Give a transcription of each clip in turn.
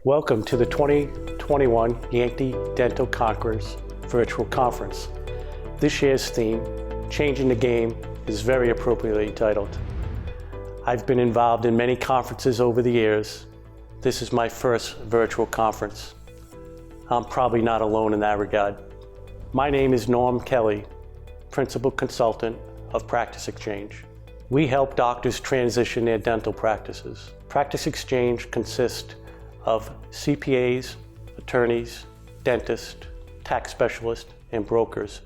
Welcome to the 2021 Yankee Dental Conference virtual conference. This year's theme, Changing the Game, is very appropriately titled. I've been involved in many conferences over the years. This is my first virtual conference. I'm probably not alone in that regard. My name is Norm Kelly, Principal Consultant of Practice Exchange. We help doctors transition their dental practices. Practice Exchange consists of CPAs, attorneys, dentists, tax specialists, and brokers,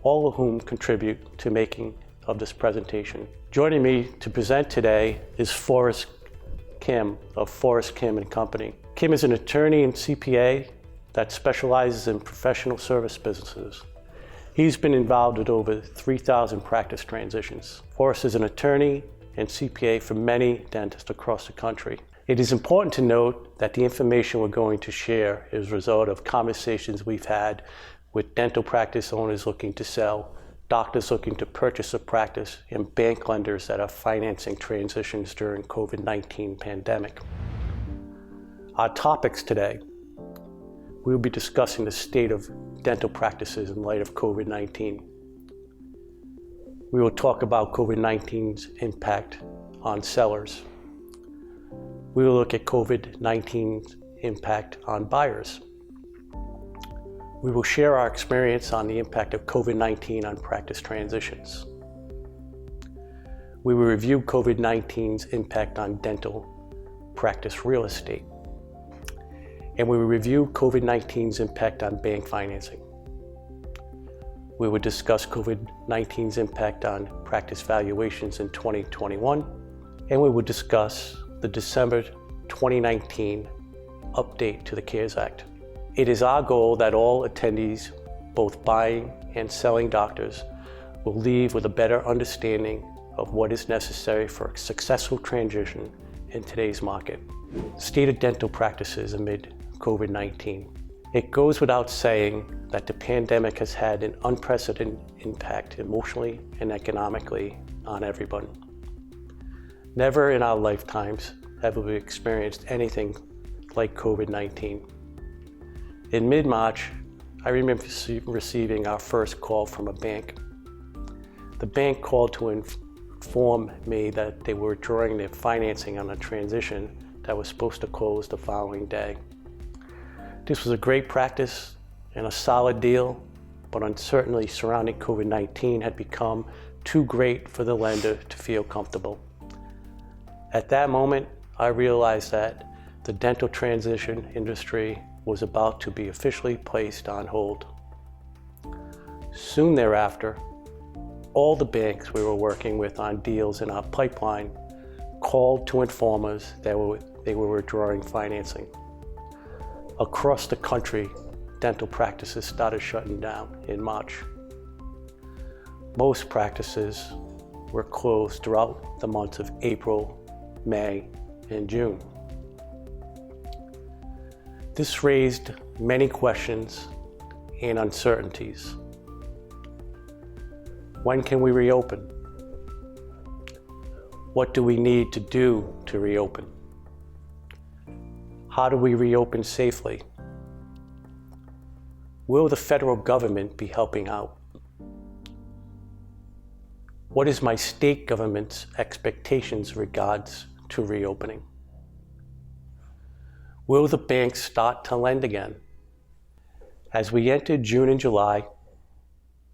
all of whom contribute to making of this presentation. Joining me to present today is Forrest Kim of Forrest Kim & Company. Kim is an attorney and CPA that specializes in professional service businesses. He's been involved with over 3,000 practice transitions. Forrest is an attorney and CPA for many dentists across the country. It is important to note that the information we're going to share is a result of conversations we've had with dental practice owners looking to sell, doctors looking to purchase a practice, and bank lenders that are financing transitions during COVID-19 pandemic. Our topics today, we'll be discussing the state of dental practices in light of COVID-19. We will talk about COVID-19's impact on sellers. We will look at COVID-19's impact on buyers. We will share our experience on the impact of COVID-19 on practice transitions. We will review COVID-19's impact on dental practice real estate. And we will review COVID-19's impact on bank financing. We will discuss COVID-19's impact on practice valuations in 2021. And we will discuss the December 2019 update to the CARES Act. It is our goal that all attendees, both buying and selling doctors, will leave with a better understanding of what is necessary for a successful transition in today's market. State of dental practices amid COVID-19. It goes without saying that the pandemic has had an unprecedented impact emotionally and economically on everyone. Never in our lifetimes have we experienced anything like COVID-19. In mid-March, I remember receiving our first call from a bank. The bank called to inform me that they were withdrawing their financing on a transition that was supposed to close the following day. This was a great practice and a solid deal, but uncertainty surrounding COVID-19 had become too great for the lender to feel comfortable. At that moment, I realized that the dental transition industry was about to be officially placed on hold. Soon thereafter, all the banks we were working with on deals in our pipeline called to inform us that they were withdrawing financing. Across the country, dental practices started shutting down in March. Most practices were closed throughout the months of April, May, and June. This raised many questions and uncertainties. When can we reopen? What do we need to do to reopen? How do we reopen safely? Will the federal government be helping out? What is my state government's expectations regards to reopening? Will the banks start to lend again? As we entered June and July,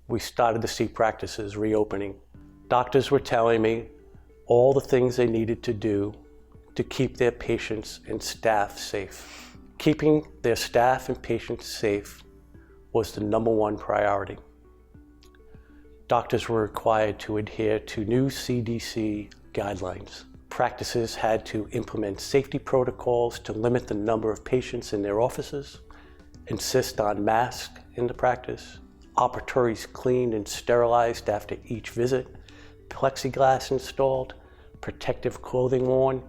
we started to see practices reopening. Doctors were telling me all the things they needed to do to keep their patients and staff safe. Keeping their staff and patients safe was the #1 priority. Doctors were required to adhere to new CDC guidelines. Practices had to implement safety protocols to limit the number of patients in their offices, insist on masks in the practice, operatories cleaned and sterilized after each visit, plexiglass installed, protective clothing worn,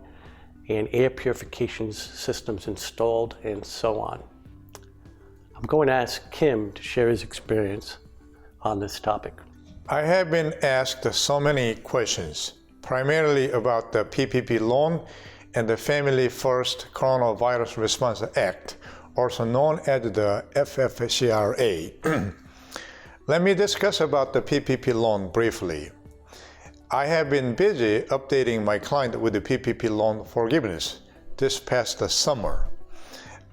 and air purification systems installed, and so on. I'm going to ask Kim to share his experience on this topic. I have been asked so many questions, primarily about the PPP loan and the Family First Coronavirus Response Act, also known as the FFCRA. Let me discuss about the PPP loan briefly. I have been busy updating my client with the PPP loan forgiveness this past summer.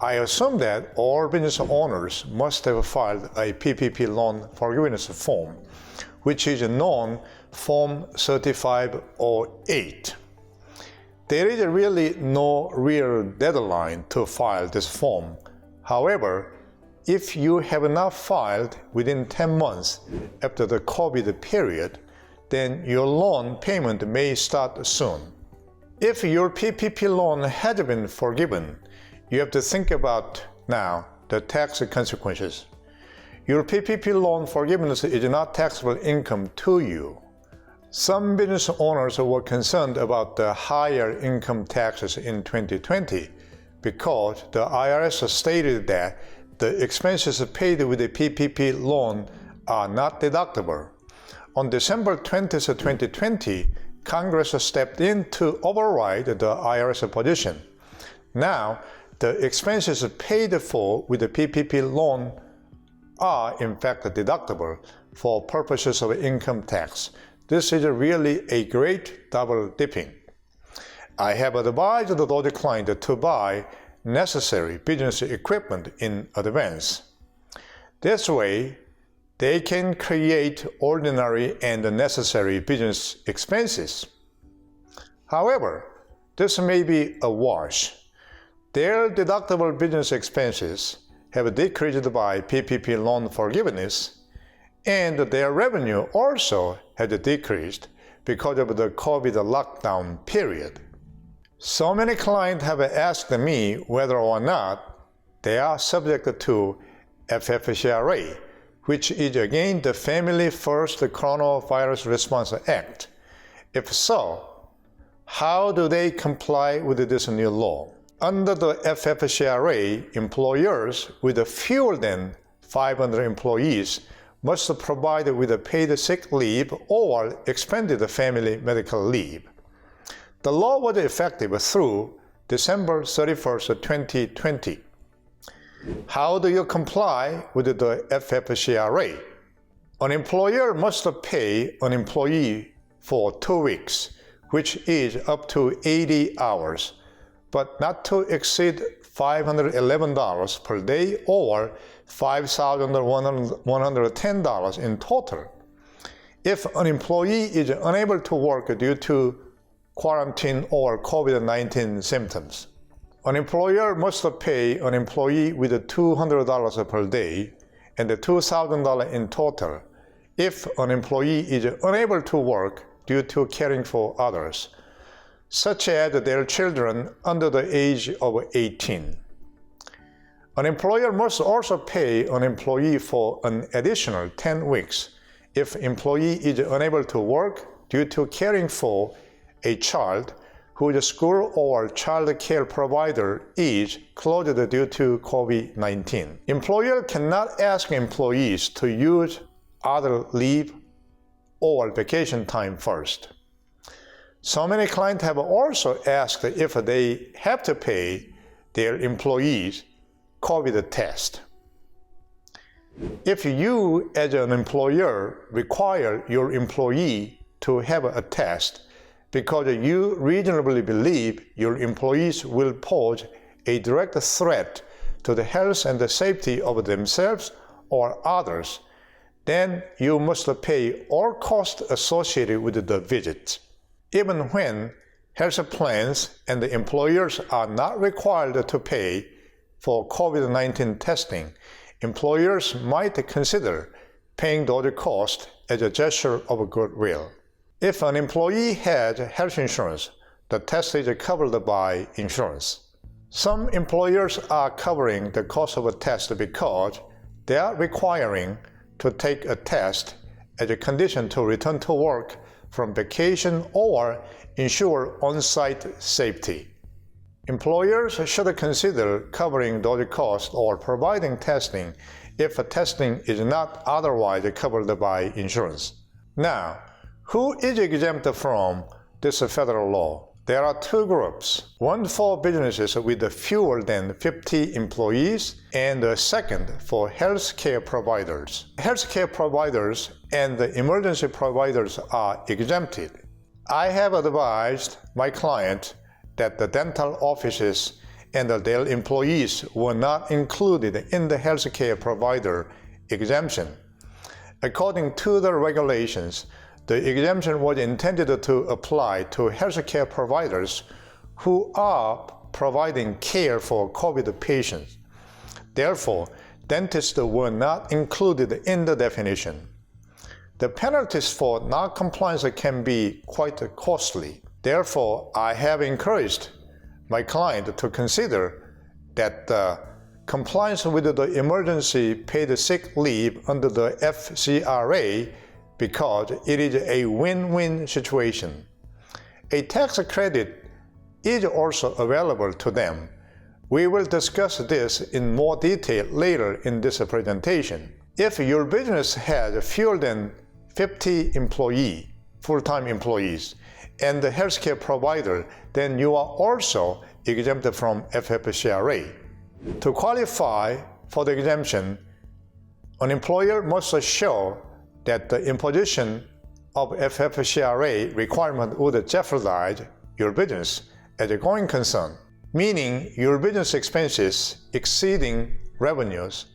I assume that all business owners must have filed a PPP loan forgiveness form, which is known Form 3508. There is really no real deadline to file this form. However, if you have not filed within 10 months after the COVID period, then your loan payment may start soon. If your PPP loan has been forgiven, you have to think about now the tax consequences. Your PPP loan forgiveness is not taxable income to you. Some business owners were concerned about the higher income taxes in 2020 because the IRS stated that the expenses paid with the PPP loan are not deductible. On December 20, 2020, Congress stepped in to override the IRS position. Now, the expenses paid for with the PPP loan are in fact deductible for purposes of income tax. This is really a great double dipping. I have advised those clients to buy necessary business equipment in advance. This way, they can create ordinary and necessary business expenses. However, this may be a wash. Their deductible business expenses have decreased by PPP loan forgiveness, and their revenue also has decreased because of the COVID lockdown period. So many clients have asked me whether or not they are subject to FFCRA, which is again the Family First Coronavirus Response Act. If so, how do they comply with this new law? Under the FFCRA, employers with fewer than 500 employees must provide with a paid sick leave or expanded family medical leave. The law was effective through December 31st, 2020. How do you comply with the FFCRA? An employer must pay an employee for 2 weeks, which is up to 80 hours, but not to exceed $511 per day or $5,110 in total. If an employee is unable to work due to quarantine or COVID-19 symptoms, an employer must pay an employee with $200 per day and $2,000 in total if an employee is unable to work due to caring for others, such as their children under the age of 18. An employer must also pay an employee for an additional 10 weeks if employee is unable to work due to caring for a child whose school or child care provider is closed due to COVID-19. Employer cannot ask employees to use other leave or vacation time first. So many clients have also asked if they have to pay their employees COVID test. If you, as an employer, require your employee to have a test because you reasonably believe your employees will pose a direct threat to the health and the safety of themselves or others, then you must pay all costs associated with the visit. Even when health plans and the employers are not required to pay for COVID-19 testing, employers might consider paying those costs as a gesture of goodwill. If an employee has health insurance, the test is covered by insurance. Some employers are covering the cost of a test because they are requiring to take a test as a condition to return to work from vacation or ensure on-site safety. Employers should consider covering those costs or providing testing if testing is not otherwise covered by insurance. Now, who is exempt from this federal law? There are two groups, one for businesses with fewer than 50 employees, and the second for healthcare providers. Healthcare providers and the emergency providers are exempted. I have advised my client that the dental offices and their employees were not included in the healthcare provider exemption. According to the regulations, the exemption was intended to apply to healthcare providers who are providing care for COVID patients. Therefore, dentists were not included in the definition. The penalties for non-compliance can be quite costly. Therefore, I have encouraged my client to consider that compliance with the emergency paid sick leave under the FCRA because it is a win-win situation. A tax credit is also available to them. We will discuss this in more detail later in this presentation. If your business has fewer than 50 full-time employees, and the healthcare provider, then you are also exempted from FFCRA. To qualify for the exemption, an employer must show that the imposition of FFCRA requirement would jeopardize your business as a going concern, meaning your business expenses exceeding revenues,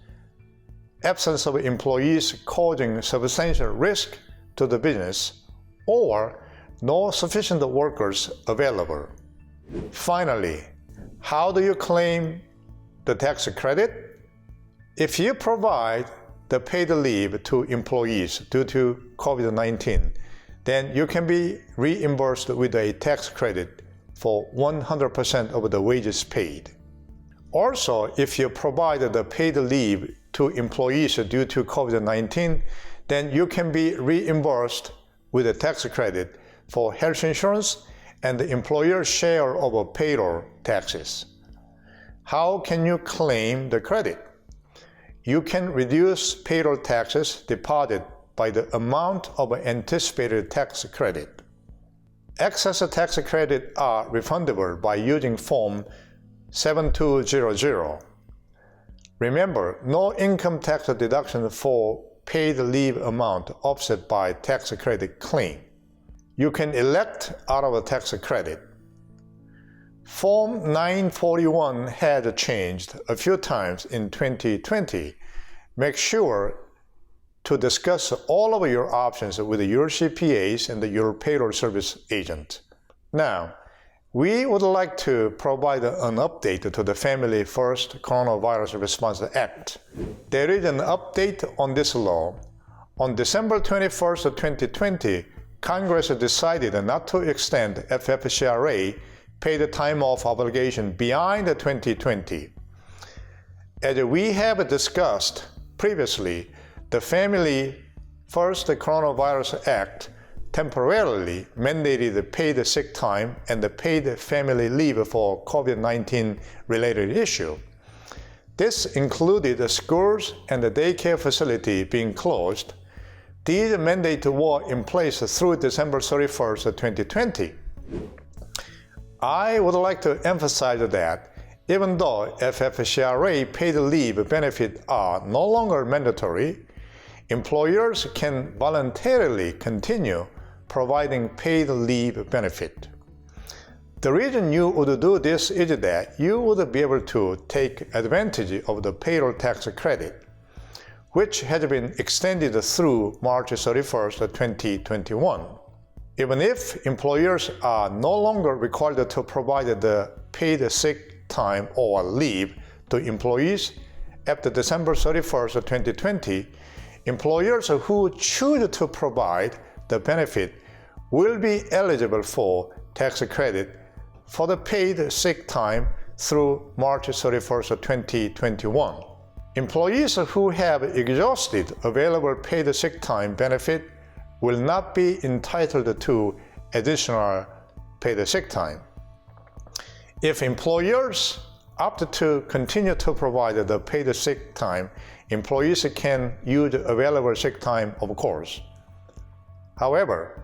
absence of employees causing substantial risk to the business, or no sufficient workers available. Finally, how do you claim the tax credit? If you provide the paid leave to employees due to COVID-19, then you can be reimbursed with a tax credit for 100% of the wages paid. Also, if you provide the paid leave to employees due to COVID-19, then you can be reimbursed with a tax credit for health insurance and the employer's share of payroll taxes. How can you claim the credit? You can reduce payroll taxes deposited by the amount of anticipated tax credit. Excess tax credit are refundable by using Form 7200. Remember, no income tax deduction for paid leave amount offset by tax credit claim. You can elect out of a tax credit. Form 941 had changed a few times in 2020. Make sure to discuss all of your options with your CPAs and your payroll service agent. Now, we would like to provide an update to the Family First Coronavirus Response Act. There is an update on this law. On December 21st, 2020, Congress decided not to extend FFCRA paid time off obligation beyond 2020. As we have discussed previously, the Family First Coronavirus Act temporarily mandated the paid sick time and the paid family leave for COVID-19 related issue. This included the schools and the daycare facility being closed. These mandates were in place through December 31st, 2020. I would like to emphasize that even though FFCRA paid leave benefits are no longer mandatory, employers can voluntarily continue providing paid leave benefit. The reason you would do this is that you would be able to take advantage of the payroll tax credit, which has been extended through March 31st, 2021. Even if employers are no longer required to provide the paid sick time or leave to employees after December 31st, 2020, employers who choose to provide the benefit will be eligible for tax credit for the paid sick time through March 31st, 2021. Employees who have exhausted available paid sick time benefit will not be entitled to additional paid sick time. If employers opt to continue to provide the paid sick time, employees can use available sick time, of course. However,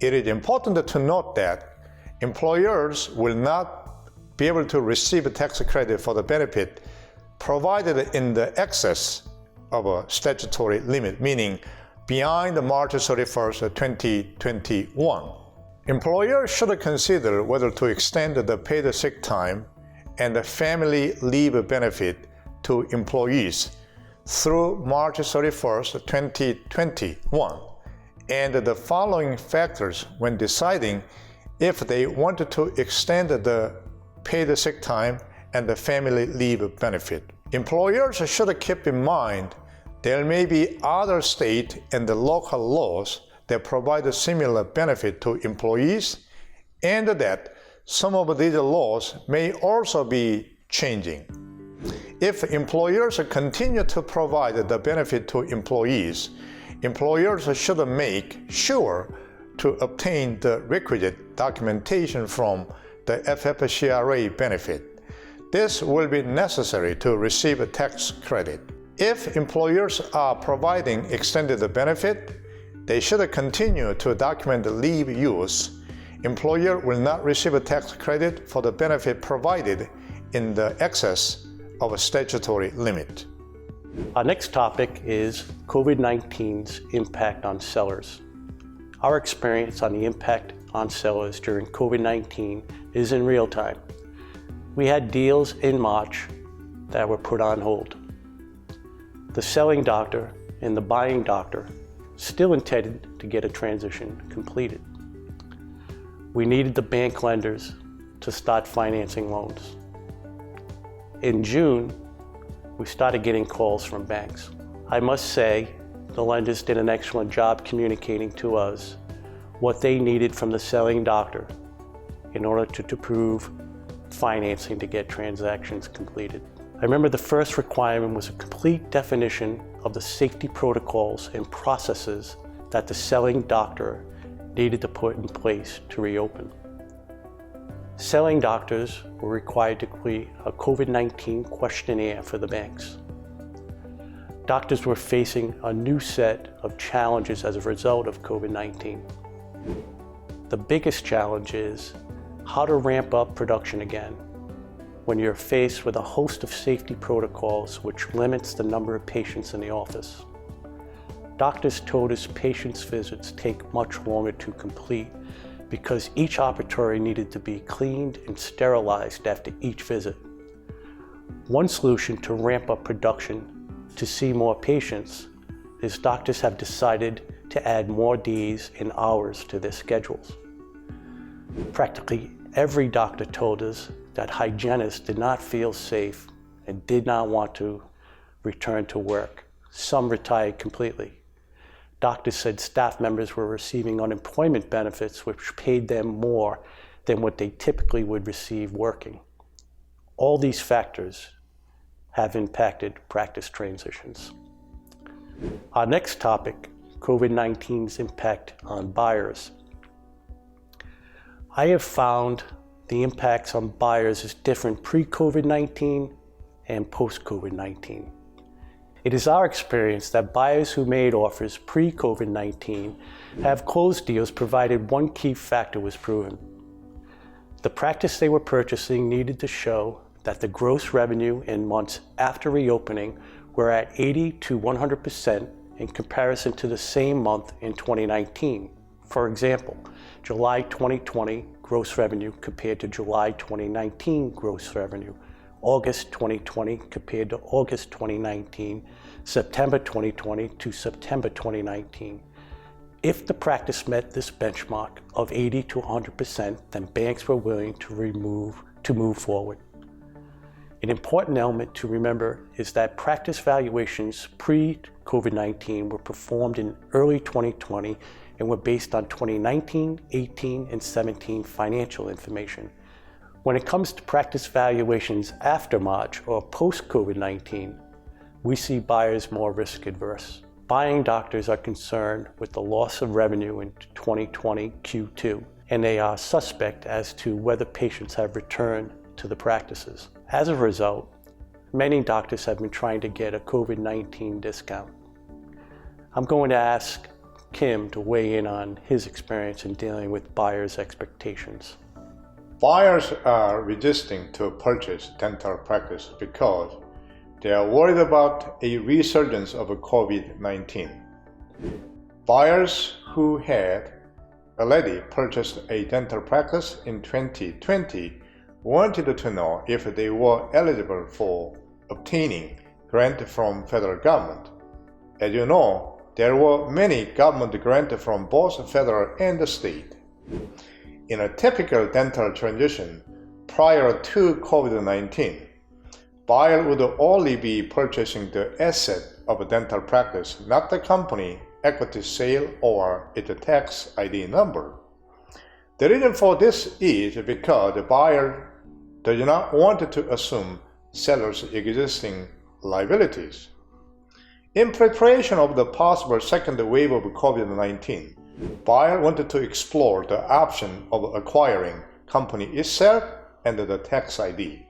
it is important to note that Employers will not be able to receive a tax credit for the benefit provided in the excess of a statutory limit, meaning beyond March 31st, 2021. Employers should consider whether to extend the paid sick time and the family leave benefit to employees through March 31st, 2021, and the following factors when deciding if they want to extend the paid sick time and the family leave benefit. Employers should keep in mind there may be other state and local laws that provide a similar benefit to employees, and that some of these laws may also be changing. If employers continue to provide the benefit to employees, employers should make sure to obtain the requisite documentation from the FFCRA benefit. This will be necessary to receive a tax credit. If employers are providing extended benefit, they should continue to document the leave use. Employer will not receive a tax credit for the benefit provided in the excess of a statutory limit. Our next topic is COVID-19's impact on sellers. Our experience on the impact on sellers during COVID-19 is in real time. We had deals in March that were put on hold. The selling doctor and the buying doctor still intended to get a transition completed. We needed the bank lenders to start financing loans. In June, we started getting calls from banks. I must say, the lenders did an excellent job communicating to us what they needed from the selling doctor in order to approve financing to get transactions completed. I remember the first requirement was a complete definition of the safety protocols and processes that the selling doctor needed to put in place to reopen. Selling doctors were required to complete a COVID-19 questionnaire for the banks. Doctors were facing a new set of challenges as a result of COVID-19. The biggest challenge is how to ramp up production again when you're faced with a host of safety protocols which limits the number of patients in the office. Doctors told us patients' visits take much longer to complete because each operatory needed to be cleaned and sterilized after each visit. One solution to ramp up production to see more patients is doctors have decided to add more days and hours to their schedules. Practically every doctor told us that hygienists did not feel safe and did not want to return to work. Some retired completely. Doctors said staff members were receiving unemployment benefits which paid them more than what they typically would receive working. All these factors have impacted practice transitions. Our next topic, COVID-19's impact on buyers. I have found the impacts on buyers is different pre-COVID-19 and post-COVID-19. It is our experience that buyers who made offers pre-COVID-19 have closed deals provided one key factor was proven. The practice they were purchasing needed to show that the gross revenue in months after reopening were at 80 to 100% in comparison to the same month in 2019. For example, July 2020 gross revenue compared to July 2019 gross revenue, August 2020 compared to August 2019, September 2020 to September 2019. If the practice met this benchmark of 80 to 100%, then banks were willing to move forward. An important element to remember is that practice valuations pre-COVID-19 were performed in early 2020 and were based on 2019, 18, and 17 financial information. When it comes to practice valuations after March or post-COVID-19, we see buyers more risk adverse. Buying doctors are concerned with the loss of revenue in 2020 Q2, and they are suspect as to whether patients have returned to the practices. As a result, many doctors have been trying to get a COVID-19 discount. I'm going to ask Kim to weigh in on his experience in dealing with buyers' expectations. Buyers are resisting to purchase dental practice because they are worried about a resurgence of COVID-19. Buyers who had already purchased a dental practice in 2020 wanted to know if they were eligible for obtaining grant from federal government. As you know, there were many government grants from both federal and state. In a typical dental transition prior to COVID-19, buyer would only be purchasing the asset of a dental practice, not the company, equity sale, or its tax ID number. The reason for this is because the buyer does not want to assume seller's existing liabilities. In preparation of the possible second wave of COVID-19, buyer wanted to explore the option of acquiring company itself and the tax ID.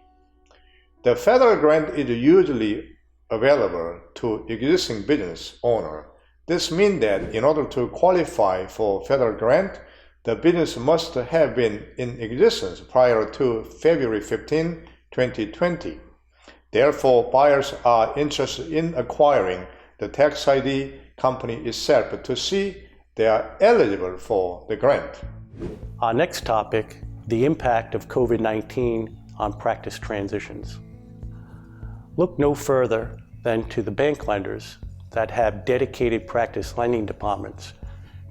The federal grant is usually available to existing business owner. This means that in order to qualify for federal grant, the business must have been in existence prior to February 15, 2020. Therefore, buyers are interested in acquiring the tax ID company itself to see they are eligible for the grant. Our next topic, the impact of COVID-19 on practice transitions. Look no further than to the bank lenders that have dedicated practice lending departments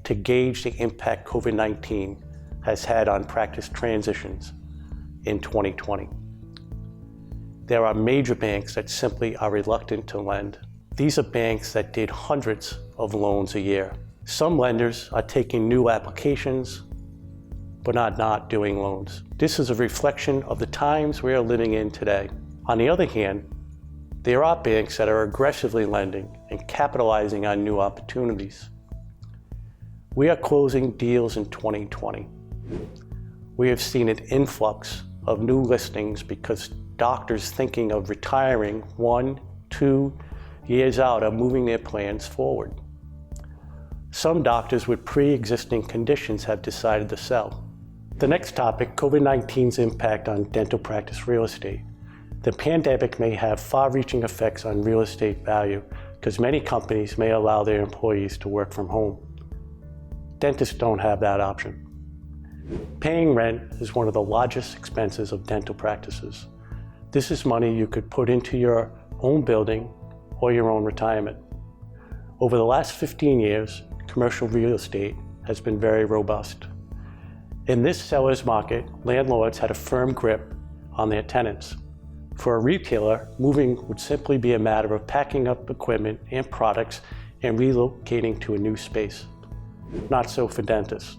to gauge the impact COVID-19 has had on practice transitions in 2020. There are major banks that simply are reluctant to lend. These are banks that did hundreds of loans a year. Some lenders are taking new applications, but are not doing loans. This is a reflection of the times we are living in today. On the other hand, there are banks that are aggressively lending and capitalizing on new opportunities. We are closing deals in 2020. We have seen an influx of new listings because doctors thinking of retiring 1-2 years out are moving their plans forward. Some doctors with pre-existing conditions have decided to sell. The next topic, COVID-19's impact on dental practice real estate. The pandemic may have far-reaching effects on real estate value because many companies may allow their employees to work from home. Dentists don't have that option. Paying rent is one of the largest expenses of dental practices. This is money you could put into your own building or your own retirement. Over the last 15 years, commercial real estate has been very robust. In this seller's market, landlords had a firm grip on their tenants. For a retailer, moving would simply be a matter of packing up equipment and products and relocating to a new space. Not so for dentists.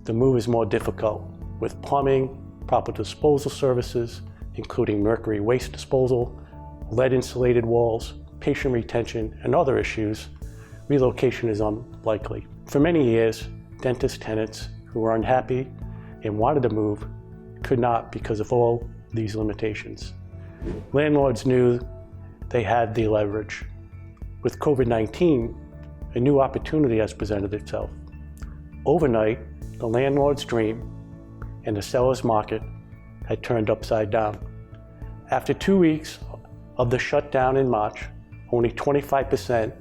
The move is more difficult, with plumbing, proper disposal services, including mercury waste disposal, lead-insulated walls, patient retention, and other issues. Relocation is unlikely. For many years, dentist tenants who were unhappy and wanted to move could not because of all these limitations. Landlords knew they had the leverage. With COVID-19, a new opportunity has presented itself. Overnight, the landlord's dream and the seller's market had turned upside down. After 2 weeks of the shutdown in March, only 25%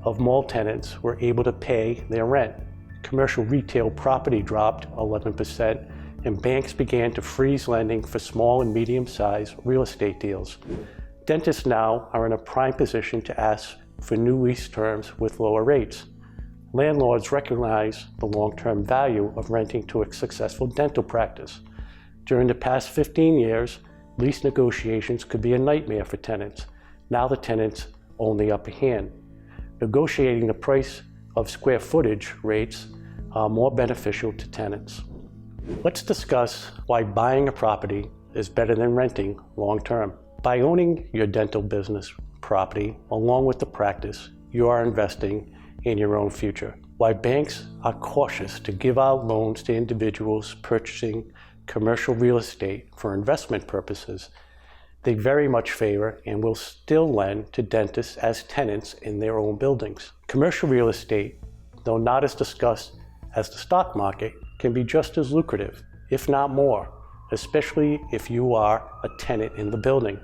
of mall tenants were able to pay their rent. Commercial retail property dropped 11%, and banks began to freeze lending for small and medium-sized real estate deals. Dentists now are in a prime position to ask for new lease terms with lower rates. Landlords recognize the long-term value of renting to a successful dental practice. During the past 15 years, lease negotiations could be a nightmare for tenants. Now the tenants own the upper hand. Negotiating the price of square footage rates are more beneficial to tenants. Let's discuss why buying a property is better than renting long-term. By owning your dental business property along with the practice, you are investing in your own future. Why banks are cautious to give out loans to individuals purchasing commercial real estate for investment purposes, they very much favor and will still lend to dentists as tenants in their own buildings. Commercial real estate, though not as discussed as the stock market, can be just as lucrative, if not more, especially if you are a tenant in the building.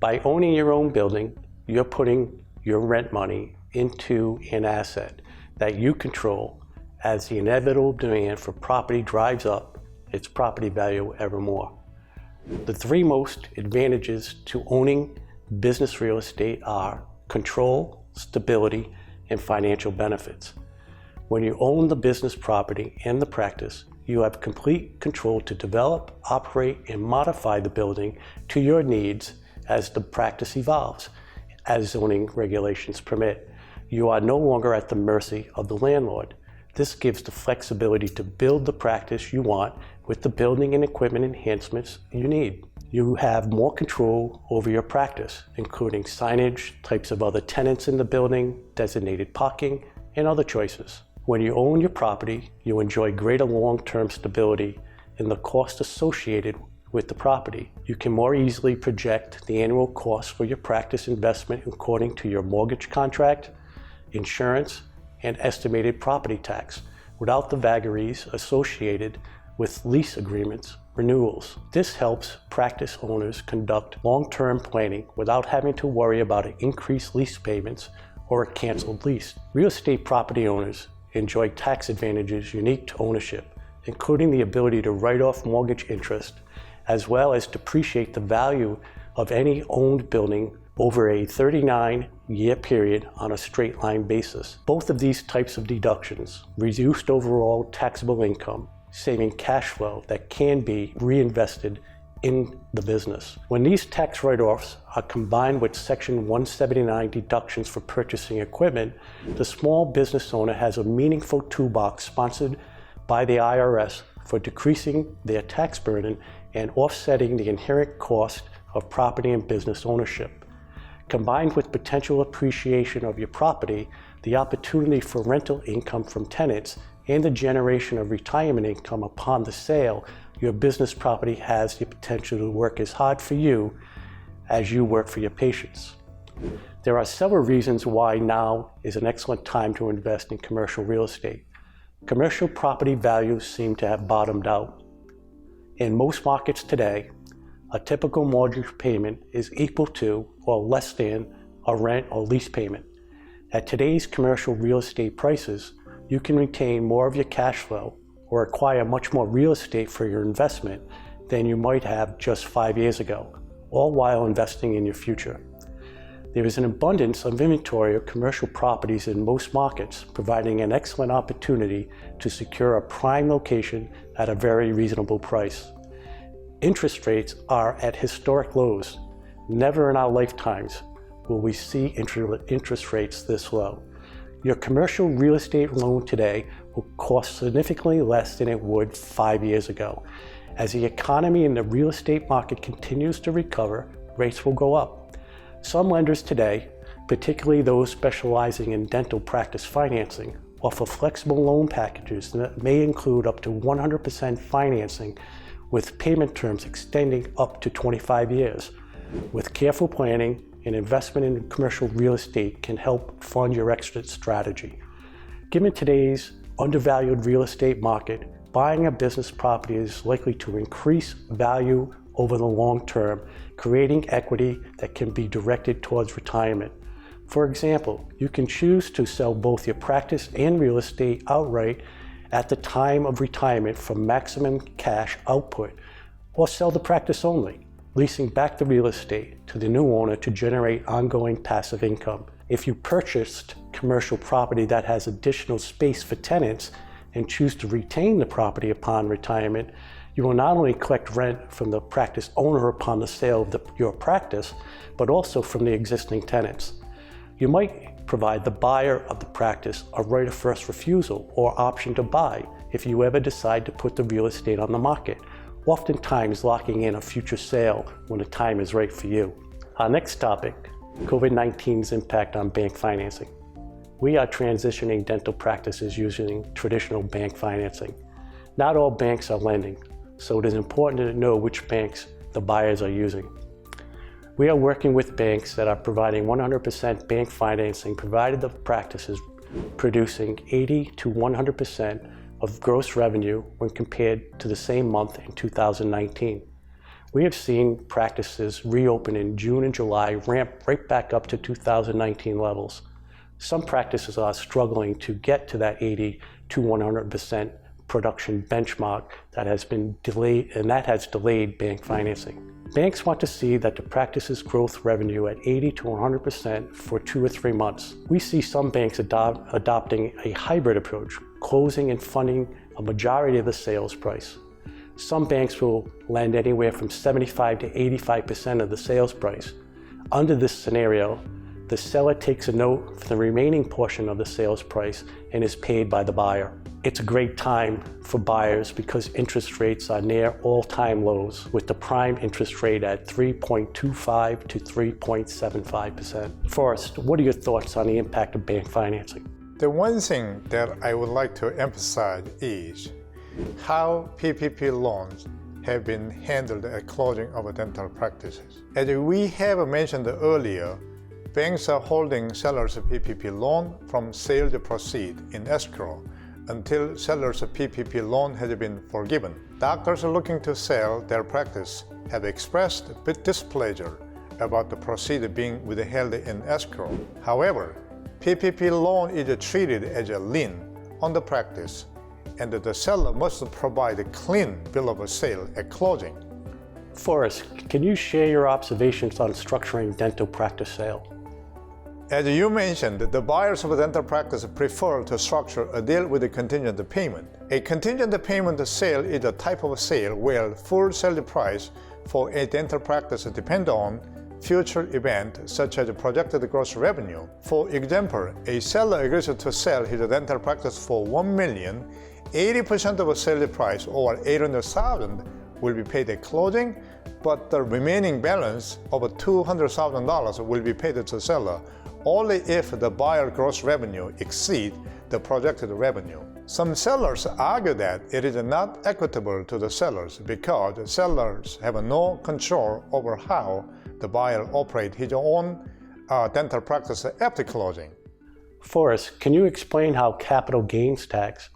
By owning your own building, you're putting your rent money into an asset that you control as the inevitable demand for property drives up its property value evermore. The three most advantages to owning business real estate are control, stability, and financial benefits. When you own the business property and the practice, you have complete control to develop, operate, and modify the building to your needs as the practice evolves, as zoning regulations permit. You are no longer at the mercy of the landlord. This gives the flexibility to build the practice you want with the building and equipment enhancements you need. You have more control over your practice, including signage, types of other tenants in the building, designated parking, and other choices. When you own your property, you enjoy greater long-term stability in the cost associated with the property. You can more easily project the annual cost for your practice investment according to your mortgage contract, insurance, and estimated property tax, without the vagaries associated with lease agreements renewals. This helps practice owners conduct long-term planning without having to worry about increased lease payments or a canceled lease. Real estate property owners enjoy tax advantages unique to ownership, including the ability to write off mortgage interest, as well as depreciate the value of any owned building over a 39-year period on a straight-line basis. Both of these types of deductions reduced overall taxable income, saving cash flow that can be reinvested in the business. When these tax write-offs are combined with Section 179 deductions for purchasing equipment, the small business owner has a meaningful toolbox sponsored by the IRS for decreasing their tax burden and offsetting the inherent cost of property and business ownership. Combined with potential appreciation of your property, the opportunity for rental income from tenants, and the generation of retirement income upon the sale, your business property has the potential to work as hard for you as you work for your patients. There are several reasons why now is an excellent time to invest in commercial real estate. Commercial property values seem to have bottomed out. In most markets today, a typical mortgage payment is equal to or less than a rent or lease payment. At today's commercial real estate prices, you can retain more of your cash flow or acquire much more real estate for your investment than you might have just 5 years ago, all while investing in your future. There is an abundance of inventory of commercial properties in most markets, providing an excellent opportunity to secure a prime location at a very reasonable price. Interest rates are at historic lows. Never in our lifetimes will we see interest rates this low. Your commercial real estate loan today will cost significantly less than it would 5 years ago. As the economy and the real estate market continues to recover, rates will go up. Some lenders today, particularly those specializing in dental practice financing, offer flexible loan packages that may include up to 100% financing with payment terms extending up to 25 years. With careful planning, and investment in commercial real estate can help fund your exit strategy. Given today's undervalued real estate market, buying a business property is likely to increase value over the long term, creating equity that can be directed towards retirement. For example, you can choose to sell both your practice and real estate outright at the time of retirement for maximum cash output, or sell the practice only, leasing back the real estate to the new owner to generate ongoing passive income. If you purchased commercial property that has additional space for tenants and choose to retain the property upon retirement, you will not only collect rent from the practice owner upon the sale of your practice, but also from the existing tenants. You might provide the buyer of the practice a right of first refusal or option to buy if you ever decide to put the real estate on the market, oftentimes locking in a future sale when the time is right for you. Our next topic, COVID-19's impact on bank financing. We are transitioning dental practices using traditional bank financing. Not all banks are lending, so it is important to know which banks the buyers are using. We are working with banks that are providing 100% bank financing provided the practice is producing 80 to 100% of gross revenue when compared to the same month in 2019. We have seen practices reopen in June and July ramp right back up to 2019 levels. Some practices are struggling to get to that 80 to 100% production benchmark that has been delayed, and that has delayed bank financing. Banks want to see that the practice's growth revenue at 80 to 100% for 2 or 3 months. We see some banks adopting a hybrid approach, closing and funding a majority of the sales price. Some banks will lend anywhere from 75 to 85% of the sales price. Under this scenario, the seller takes a note for the remaining portion of the sales price and is paid by the buyer. It's a great time for buyers because interest rates are near all-time lows, with the prime interest rate at 3.25 to 3.75%. Forrest, what are your thoughts on the impact of bank financing? The one thing that I would like to emphasize is how PPP loans have been handled at closing of dental practices. As we have mentioned earlier, banks are holding sellers' PPP loan from sale to proceed in escrow until seller's PPP loan has been forgiven. Doctors looking to sell their practice have expressed displeasure about the proceed being withheld in escrow. However, PPP loan is treated as a lien on the practice, and the seller must provide a clean bill of sale at closing. Forrest, can you share your observations on structuring dental practice sale? As you mentioned, the buyers of a dental practice prefer to structure a deal with a contingent payment. A contingent payment sale is a type of sale where full sale price for a dental practice depends on future events such as projected gross revenue. For example, a seller agrees to sell his dental practice for $1 million, 80% of the sale price, or $800,000, will be paid at closing, but the remaining balance of $200,000 will be paid to the seller only if the buyer gross revenue exceeds the projected revenue. Some sellers argue that it is not equitable to the sellers because the sellers have no control over how the buyer operates his own dental practice after closing. Forrest, can you explain how capital gains tax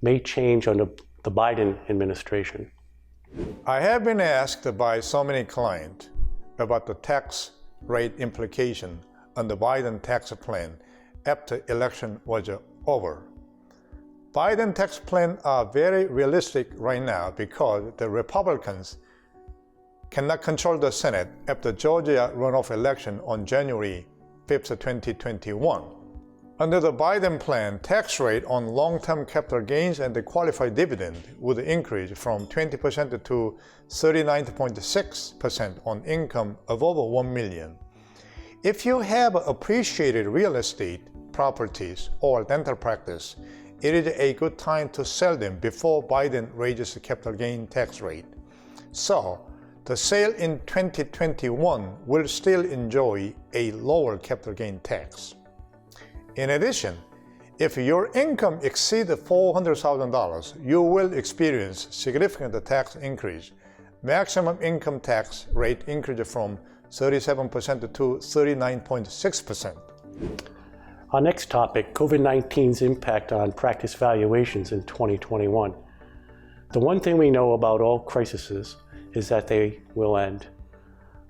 may change under the Biden administration? I have been asked by so many clients about the tax rate implication on the Biden tax plan after election was over. Biden tax plans are very realistic right now because the Republicans cannot control the Senate after Georgia runoff election on January 5th, 2021. Under the Biden plan, tax rate on long-term capital gains and the qualified dividend would increase from 20% to 39.6% on income of over $1 million. If you have appreciated real estate, properties, or dental practice, it is a good time to sell them before Biden raises the capital gain tax rate. So, the sale in 2021 will still enjoy a lower capital gain tax. In addition, if your income exceeds $400,000, you will experience significant tax increase. Maximum income tax rate increase from 37% to 39.6%. Our next topic, COVID-19's impact on practice valuations in 2021. The one thing we know about all crises is that they will end.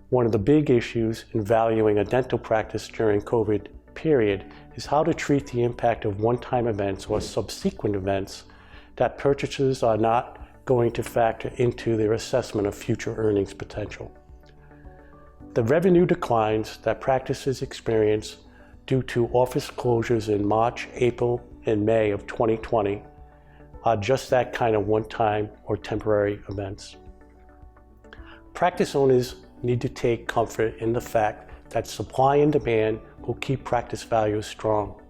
One of the big issues in valuing a dental practice during COVID period is how to treat the impact of one-time events or subsequent events that purchasers are not going to factor into their assessment of future earnings potential. The revenue declines that practices experience due to office closures in March, April, and May of 2020 are just that kind of one-time or temporary events. Practice owners need to take comfort in the fact that supply and demand will keep practice values strong.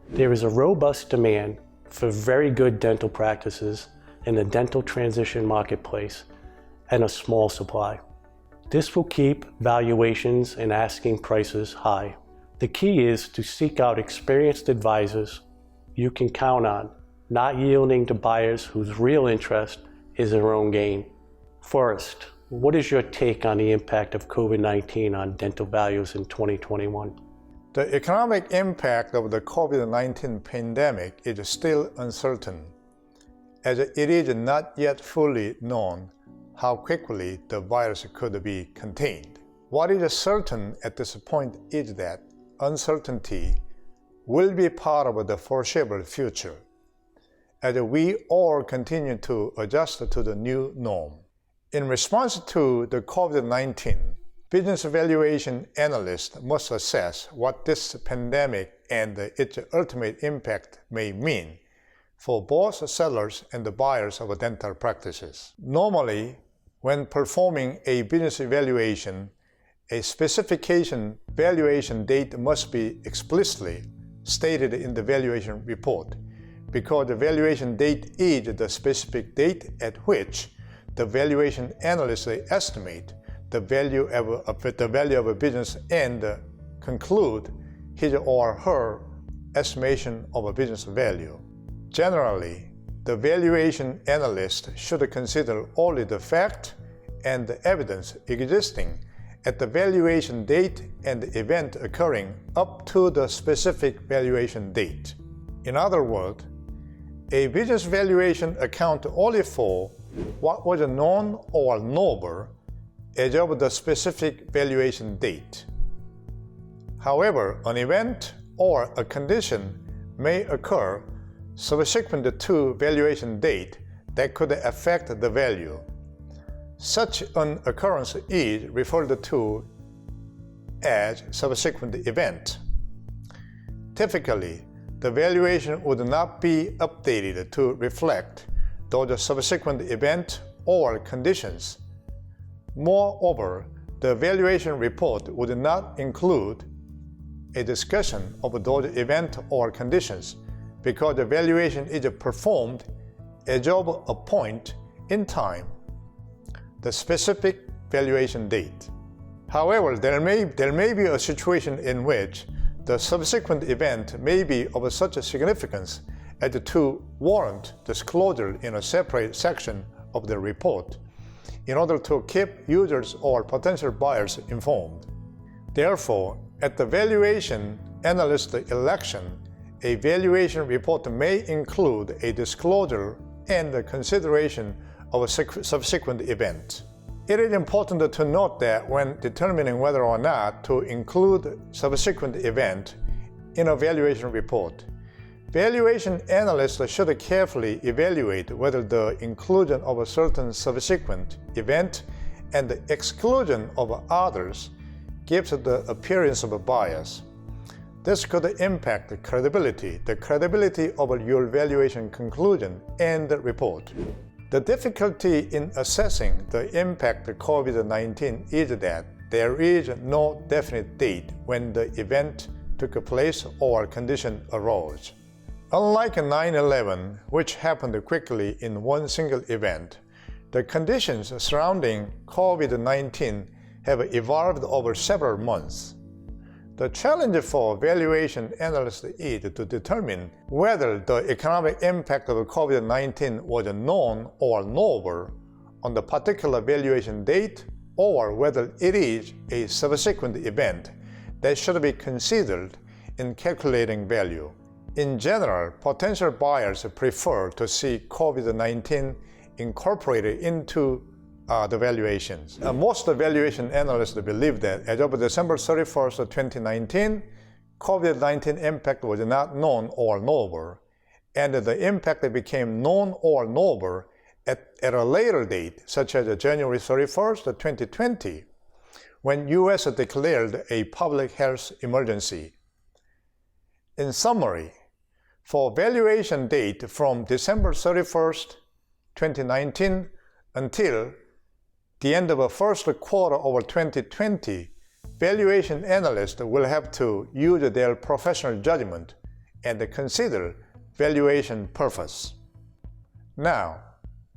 There is a robust demand for very good dental practices in the dental transition marketplace and a small supply. This will keep valuations and asking prices high. The key is to seek out experienced advisors you can count on, not yielding to buyers whose real interest is their own gain. Forrest, what is your take on the impact of COVID-19 on dental values in 2021? The economic impact of the COVID-19 pandemic is still uncertain, as it is not yet fully known how quickly the virus could be contained. What is certain at this point is that uncertainty will be part of the foreseeable future, as we all continue to adjust to the new norm. In response to the COVID-19, business valuation analysts must assess what this pandemic and its ultimate impact may mean for both sellers and the buyers of dental practices. Normally, when performing a business evaluation, a specification valuation date must be explicitly stated in the valuation report, because the valuation date is the specific date at which the valuation analysts estimate the value of a business and conclude his or her estimation of a business value. Generally, the valuation analyst should consider only the fact and the evidence existing at the valuation date and the event occurring up to the specific valuation date. In other words, a business valuation accounts only for what was known or knowable as of the specific valuation date. However, an event or a condition may occur subsequent to valuation date that could affect the value. Such an occurrence is referred to as subsequent event. Typically, the valuation would not be updated to reflect those subsequent event or conditions. Moreover, the valuation report would not include a discussion of those events or conditions, because the valuation is performed as of a point in time, the specific valuation date. However, there may be a situation in which the subsequent event may be of such a significance as to warrant disclosure in a separate section of the report, in order to keep users or potential buyers informed. Therefore, at the valuation analyst election, a valuation report may include a disclosure and the consideration of a subsequent event. It is important to note that when determining whether or not to include subsequent event in a valuation report, valuation analysts should carefully evaluate whether the inclusion of a certain subsequent event and the exclusion of others gives the appearance of a bias. This could impact the credibility of your valuation conclusion and report. The difficulty in assessing the impact of COVID-19 is that there is no definite date when the event took place or condition arose. Unlike 9/11, which happened quickly in one single event, the conditions surrounding COVID-19 have evolved over several months. The challenge for valuation analysts is to determine whether the economic impact of COVID-19 was known or knowable on the particular valuation date, or whether it is a subsequent event that should be considered in calculating value. In general, potential buyers prefer to see COVID-19 incorporated into the valuations. Most valuation analysts believe that as of December 31st, 2019, COVID-19 impact was not known or knowable, and the impact became known or knowable at a later date, such as January 31st, 2020, when US declared a public health emergency. In summary, for valuation date from December 31st, 2019 until the end of the first quarter of 2020, valuation analysts will have to use their professional judgment and consider valuation purpose. Now,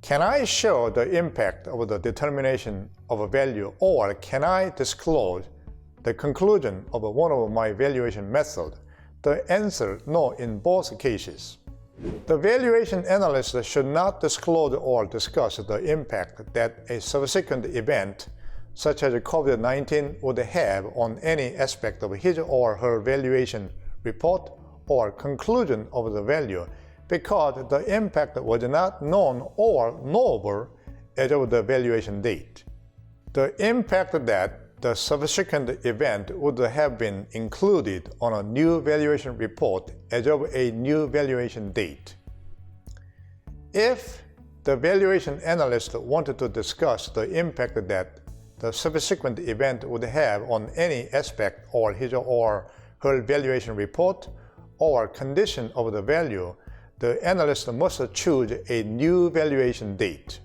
can I show the impact of the determination of a value, or can I disclose the conclusion of one of my valuation methods? The answer, no, in both cases. The valuation analyst should not disclose or discuss the impact that a subsequent event such as COVID-19, would have on any aspect of his or her valuation report or conclusion of the value, because the impact was not known or knowable as of the valuation date. The impact that the subsequent event would have been included on a new valuation report as of a new valuation date. If the valuation analyst wanted to discuss the impact that the subsequent event would have on any aspect of his or her valuation report or condition of the value, the analyst must choose a new valuation date.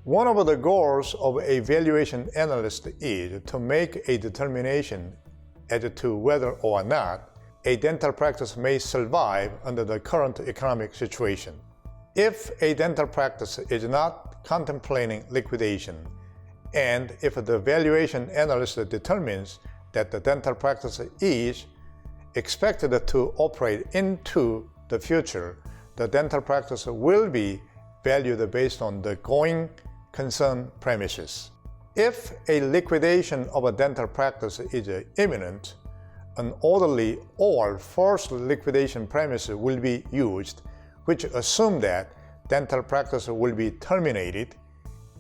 One of the goals of a valuation analyst is to make a determination as to whether or not a dental practice may survive under the current economic situation. If a dental practice is not contemplating liquidation, and if the valuation analyst determines that the dental practice is expected to operate into the future, the dental practice will be valued based on the going concern premises. If a liquidation of a dental practice is imminent, an orderly or forced liquidation premise will be used, which assume that dental practice will be terminated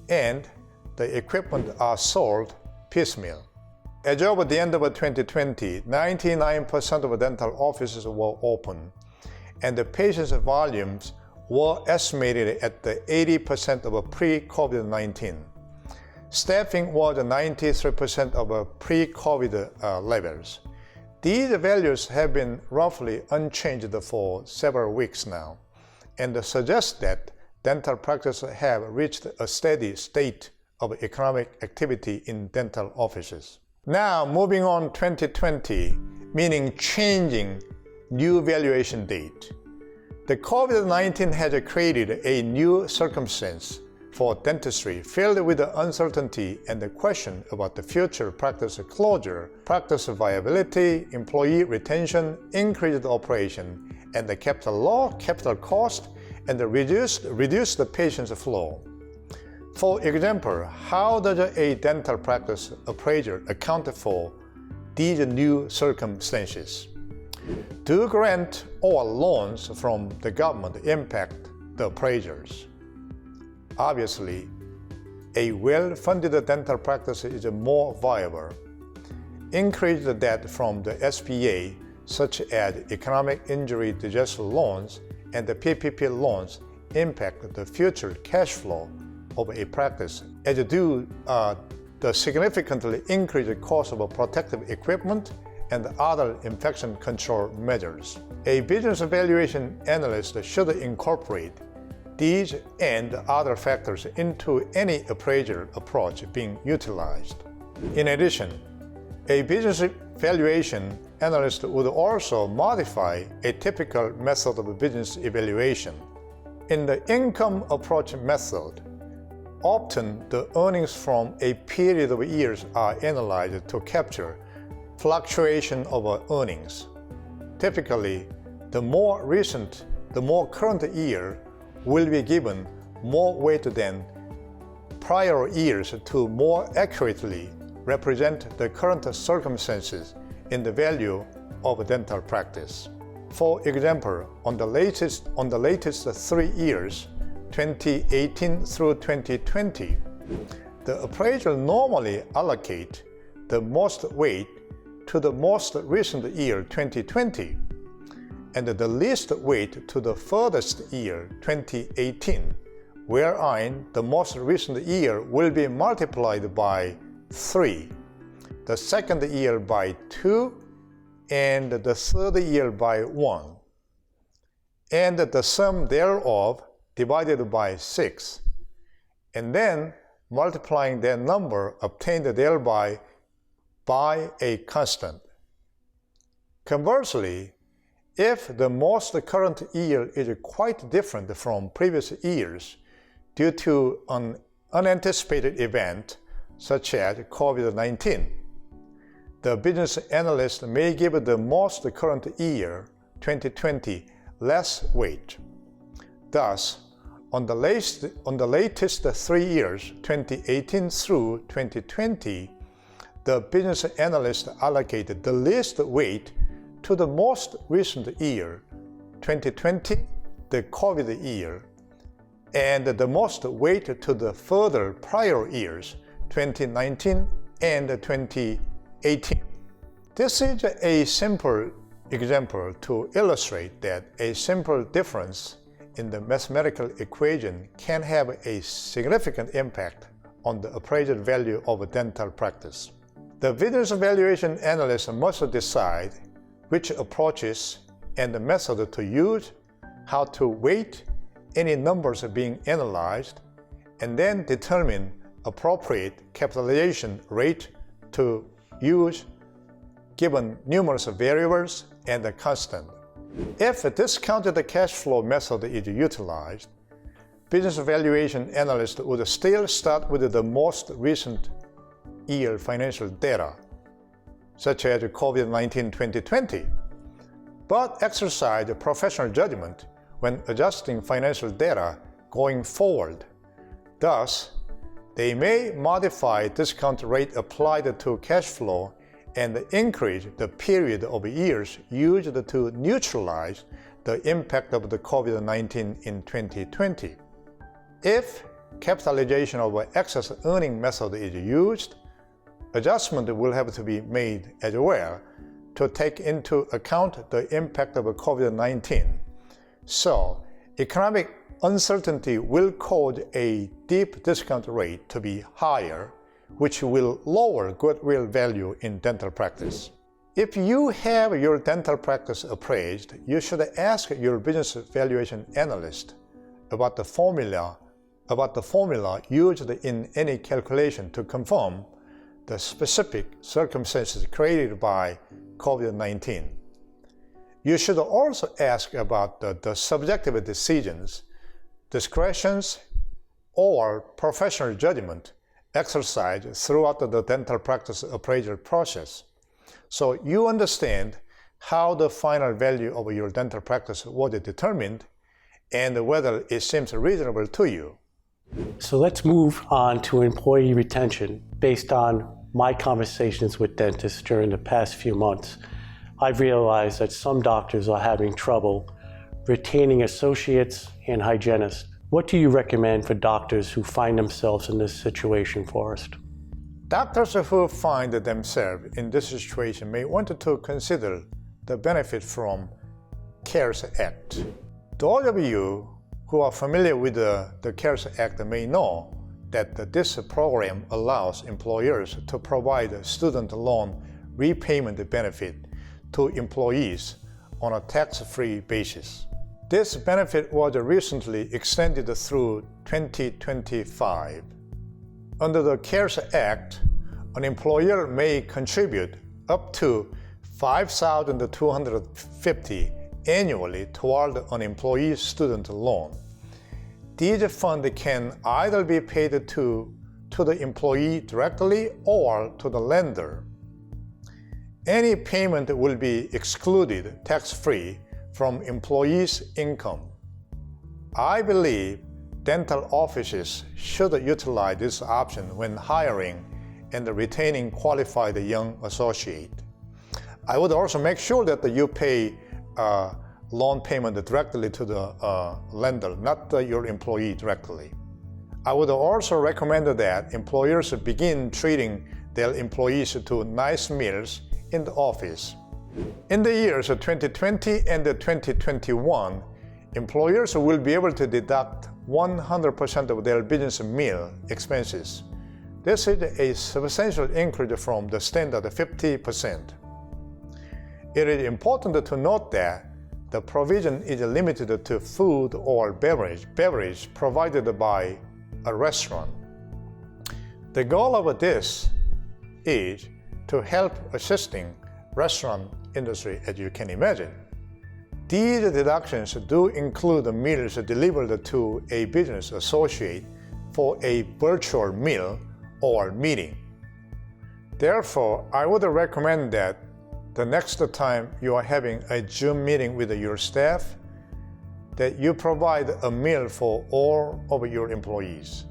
and the equipment are sold piecemeal. As of the end of 2020, 99% of dental offices were open, and the patients' volumes were estimated at the 80% of pre-COVID-19. Staffing was 93% of pre-COVID levels. These values have been roughly unchanged for several weeks now, and suggest that dental practices have reached a steady state of economic activity in dental offices. Now, moving on 2020, meaning changing new valuation date. The COVID-19 has created a new circumstance for dentistry filled with the uncertainty and the question about the future practice closure, practice viability, employee retention, increased operation, and the capital cost, and the reduced the patient's flow. For example, how does a dental practice appraiser account for these new circumstances? Do grant or loans from the government impact the appraisers? Obviously, a well-funded dental practice is more viable. Increased debt from the SBA, such as economic injury disaster loans and the PPP loans, impact the future cash flow of a practice, as do the significantly increased cost of protective equipment and other infection control measures. A business valuation analyst should incorporate these and other factors into any appraisal approach being utilized. In addition, a business valuation analyst would also modify a typical method of business evaluation. In the income approach method, often the earnings from a period of years are analyzed to capture fluctuation of earnings. Typically, the more current year will be given more weight than prior years to more accurately represent the current circumstances in the value of a dental practice. For example, on the latest 3 years, 2018 through 2020, the appraiser normally allocate the most weight to the most recent year, 2020, and the least weight to the furthest year, 2018, wherein the most recent year will be multiplied by 3, the second year by 2, and the third year by 1, and the sum thereof divided by 6, and then multiplying that number obtained thereby by a constant. Conversely, if the most current year is quite different from previous years due to an unanticipated event such as COVID-19, the business analyst may give the most current year, 2020, less weight. Thus, On the latest 3 years, 2018 through 2020, the business analysts allocated the least weight to the most recent year, 2020, the COVID year, and the most weight to the further prior years, 2019 and 2018. This is a simple example to illustrate that a simple difference in the mathematical equation can have a significant impact on the appraised value of a dental practice. The business valuation analyst must decide which approaches and the method to use, how to weight any numbers being analyzed, and then determine appropriate capitalization rate to use given numerous variables and a constant. If a discounted cash flow method is utilized, business valuation analysts would still start with the most recent year financial data, such as COVID-19 2020, but exercise professional judgment when adjusting financial data going forward. Thus, they may modify discount rate applied to cash flow and increase the period of years used to neutralize the impact of the COVID-19 in 2020. If capitalization of excess earning method is used, adjustment will have to be made as well to take into account the impact of COVID-19. So, economic uncertainty will cause a deep discount rate to be higher, which will lower goodwill value in dental practice. If you have your dental practice appraised, you should ask your business valuation analyst about the formula used in any calculation to confirm the specific circumstances created by COVID-19. You should also ask about the subjective decisions, discretions, or professional judgment exercised throughout the dental practice appraisal process, so you understand how the final value of your dental practice was determined and whether it seems reasonable to you. So let's move on to employee retention. Based on my conversations with dentists during the past few months, I've realized that some doctors are having trouble retaining associates and hygienists. What do you recommend for doctors who find themselves in this situation, Forrest? Doctors who find themselves in this situation may want to consider the benefit from CARES Act. Those of you who are familiar with the CARES Act may know that this program allows employers to provide a student loan repayment benefit to employees on a tax-free basis. This benefit was recently extended through 2025. Under the CARES Act, an employer may contribute up to $5,250 annually toward an employee's student loan. These funds can either be paid to the employee directly or to the lender. Any payment will be excluded tax-free from employees' income. I believe dental offices should utilize this option when hiring and retaining qualified young associate. I would also make sure that you pay loan payment directly to the lender, not your employee directly. I would also recommend that employers begin treating their employees to nice meals in the office. In the years 2020 and 2021, employers will be able to deduct 100% of their business meal expenses. This is a substantial increase from the standard 50%. It is important to note that the provision is limited to food or beverage provided by a restaurant. The goal of this is to help assisting restaurant industry, as you can imagine. These deductions do include meals delivered to a business associate for a virtual meal or meeting. Therefore, I would recommend that the next time you are having a Zoom meeting with your staff, that you provide a meal for all of your employees.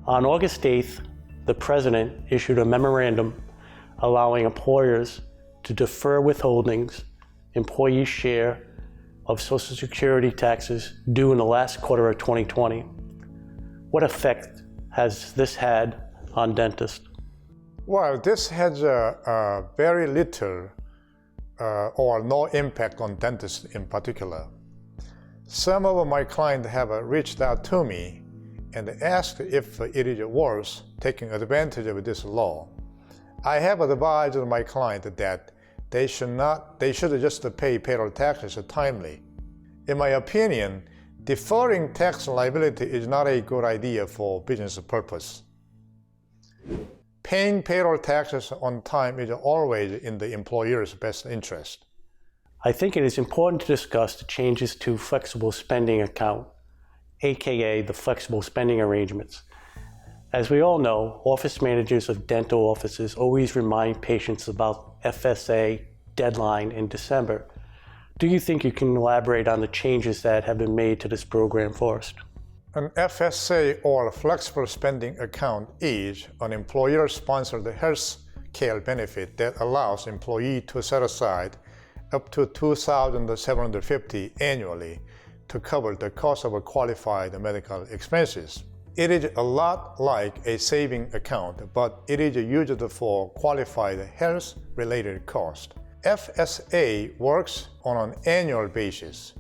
On August 8th, the President issued a memorandum allowing employers to defer withholdings, employees' share of Social Security taxes due in the last quarter of 2020. What effect has this had on dentists? Well, this has a very little or no impact on dentists in particular. Some of my clients have reached out to me and asked if it is worth taking advantage of this law. I have advised my client that they should just pay payroll taxes timely. In my opinion, deferring tax liability is not a good idea for business purpose. Paying payroll taxes on time is always in the employer's best interest. I think it is important to discuss the changes to flexible spending account, aka the flexible spending arrangements. As we all know, office managers of dental offices always remind patients about FSA deadline in December. Do you think you can elaborate on the changes that have been made to this program first? An FSA or flexible spending account is an employer-sponsored health care benefit that allows employees to set aside up to $2,750 annually to cover the cost of qualified medical expenses. It is a lot like a saving account, but it is used for qualified health-related costs. FSA works on an annual basis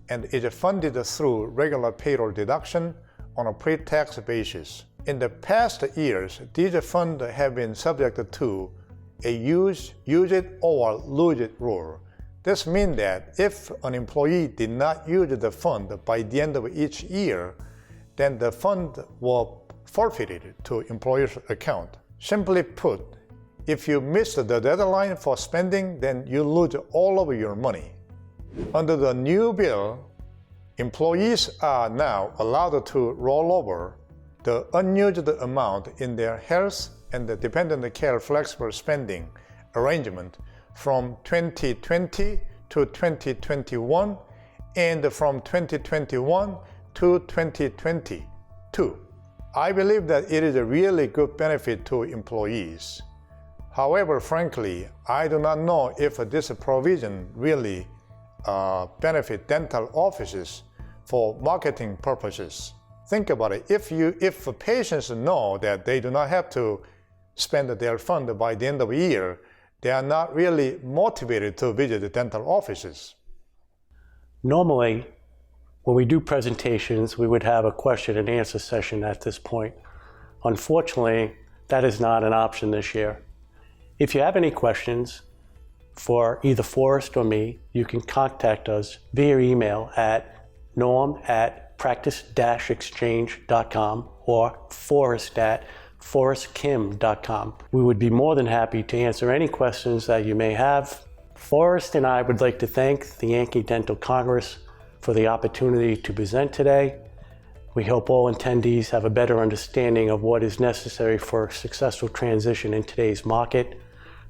and is funded through regular payroll deduction on a pre-tax basis. In the past years, these funds have been subject to a use it or lose it rule. This means that if an employee did not use the fund by the end of each year, then the fund will forfeited to employer's account. Simply put, if you miss the deadline for spending, then you lose all of your money. Under the new bill, employees are now allowed to roll over the unused amount in their health and the dependent care flexible spending arrangement from 2020 to 2021 and from 2021 to 2022. I believe that it is a really good benefit to employees. However, frankly, I do not know if this provision really benefit dental offices for marketing purposes. Think about it. If patients know that they do not have to spend their fund by the end of the year, they are not really motivated to visit the dental offices. Normally, when we do presentations, we would have a question and answer session at this point. Unfortunately, that is not an option this year. If you have any questions for either Forrest or me, you can contact us via email at norm@practice-exchange.com or forrest@forrestkim.com. We would be more than happy to answer any questions that you may have. Forrest and I would like to thank the Yankee Dental Congress for the opportunity to present today. We hope all attendees have a better understanding of what is necessary for a successful transition in today's market.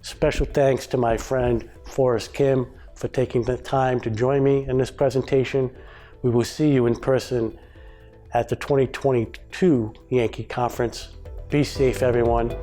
Special thanks to my friend Forrest Kim for taking the time to join me in this presentation. We will see you in person at the 2022 Yankee Conference. Be safe, everyone.